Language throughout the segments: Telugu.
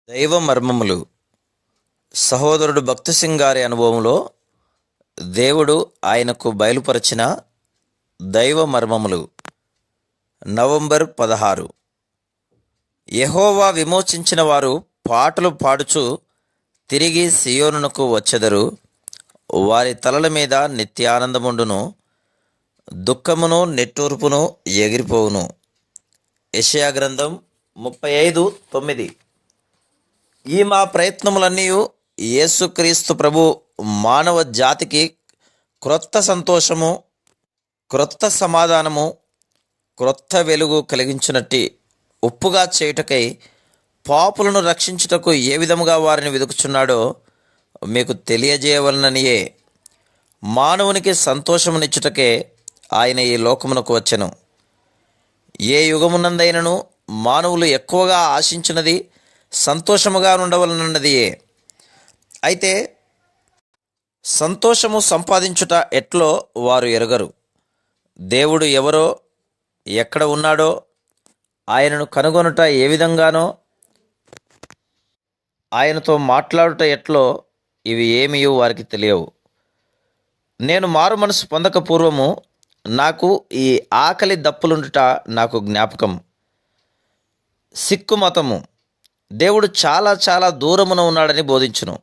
దైవ మర్మములు. సహోదరుడు భక్తి సింగ్ గారి అనుభవంలో దేవుడు ఆయనకు బయలుపరిచిన దైవ మర్మములు. నవంబర్ 16. యెహోవా విమోచించిన వారు పాటలు పాడుచు తిరిగి సియోనునకు వచ్చెదరు. వారి తలల మీద నిత్యానందముండును, దుఃఖమును నిట్టూర్పును ఎగిరిపోవును. యెషయా గ్రంథం 35:9. ఈ మా ప్రయత్నములన్నీ యేసుక్రీస్తు ప్రభు మానవ జాతికి క్రొత్త సంతోషము, క్రొత్త సమాధానము, క్రొత్త వెలుగు కలిగించినట్టి ఉప్పుగా చేయుటకై పాపులను రక్షించుటకు ఏ విధముగా వారిని వెదుకుచున్నాడో మీకు తెలియజేయవలననియే. మానవునికి సంతోషమునిచ్చుటకే ఆయన ఈ లోకమునకు వచ్చెను. ఏ యుగమునందైనను మానవులు ఎక్కువగా ఆశించినది సంతోషముగా ఉండవలనన్నదియే. అయితే సంతోషము సంపాదించుట ఎట్లో వారు ఎరుగరు. దేవుడు ఎవరో, ఎక్కడ ఉన్నాడో, ఆయనను కనుగొనుట ఏ విధంగానో, ఆయనతో మాట్లాడుట ఎట్లో, ఇవి ఏమీ వారికి తెలియవు. నేను మారు మనసు పొందక పూర్వము నాకు ఈ ఆకలి దప్పులుండుట నాకు జ్ఞాపకం. సిక్కు మతము దేవుడు చాలా చాలా దూరమున ఉన్నాడని బోధించును.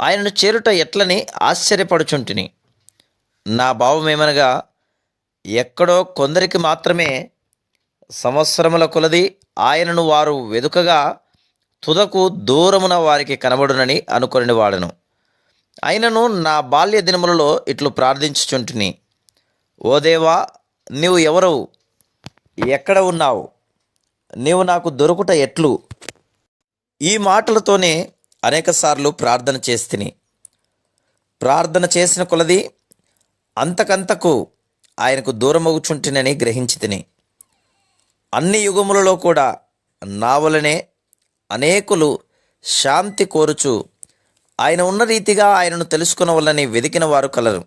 ఆయనను చేరుట ఎట్లని ఆశ్చర్యపడుచుంటిని. నా భావమేమనగా, ఎక్కడో కొందరికి మాత్రమే సంవత్సరముల కొలది ఆయనను వారు వెదుకగా తుదకు దూరమున వారికి కనబడునని అనుకొని వాడను. అయినను నా బాల్య దినములలో ఇట్లు ప్రార్థించుచుంటిని, ఓ దేవా, నీవు ఎవరవు? ఎక్కడ ఉన్నావు? నీవు నాకు దొరుకుట ఎట్లు? ఈ మాటలతోనే అనేకసార్లు ప్రార్థన చేస్తిని. ప్రార్థన చేసిన కొలది అంతకంతకు ఆయనకు దూరమగుచుంటినని గ్రహించి తిని. అన్ని యుగములలో కూడా నా వలనే అనేకులు శాంతి కోరుచు ఆయన ఉన్న రీతిగా ఆయనను తెలుసుకునవలని వెదికిన వారు కలరు.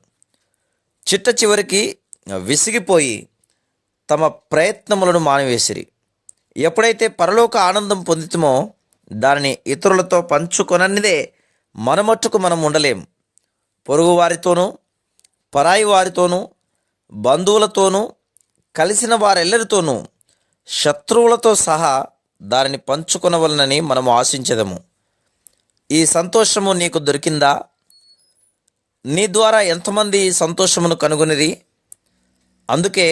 చిట్ట చివరికి విసిగిపోయి తమ ప్రయత్నములను మానివేసిరి. ఎప్పుడైతే పరలోక ఆనందం పొందితమో దానిని ఇతరులతో పంచుకొననిదే మనమట్టుకు మనం ఉండలేం. పొరుగు వారితోనూ, పరాయి వారితోనూ, బంధువులతోనూ, కలిసిన వారెల్లరితోనూ, శత్రువులతో సహా దానిని పంచుకొనవలనని మనము ఆశించెదము. ఈ సంతోషము నీకు దొరికిందా? నీ ద్వారా ఎంతమంది ఈ సంతోషమును కనుగొనిరి? అందుకే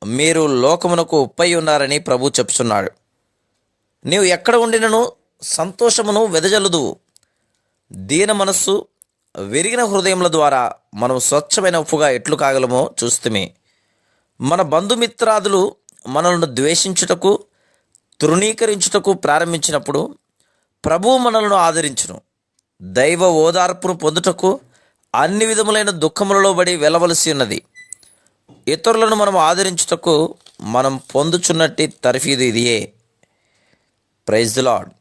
మీరు లోకమునకు ఉప్పై ఉన్నారని ప్రభు చెప్తున్నాడు. నీవు ఎక్కడ ఉండినను సంతోషమును వెదజల్లుదువు. దీన మనస్సు, విరిగిన హృదయముల ద్వారా మనం స్వచ్ఛమైన ఉప్పుగా ఎట్లు కాగలమో చూస్తుమే. మన బంధుమిత్రాదులు మనలను ద్వేషించుటకు, తృణీకరించుటకు ప్రారంభించినప్పుడు ప్రభువు మనలను ఆదరించును. దైవ ఓదార్పును పొందుటకు అన్ని విధములైన దుఃఖములలో పడి వెళ్ళవలసి ఉన్నది. ఇతరులను మనం ఆదరించుటకు మనం పొందుచున్నట్టి తర్ఫీదు ఇదియే. Praise the lord.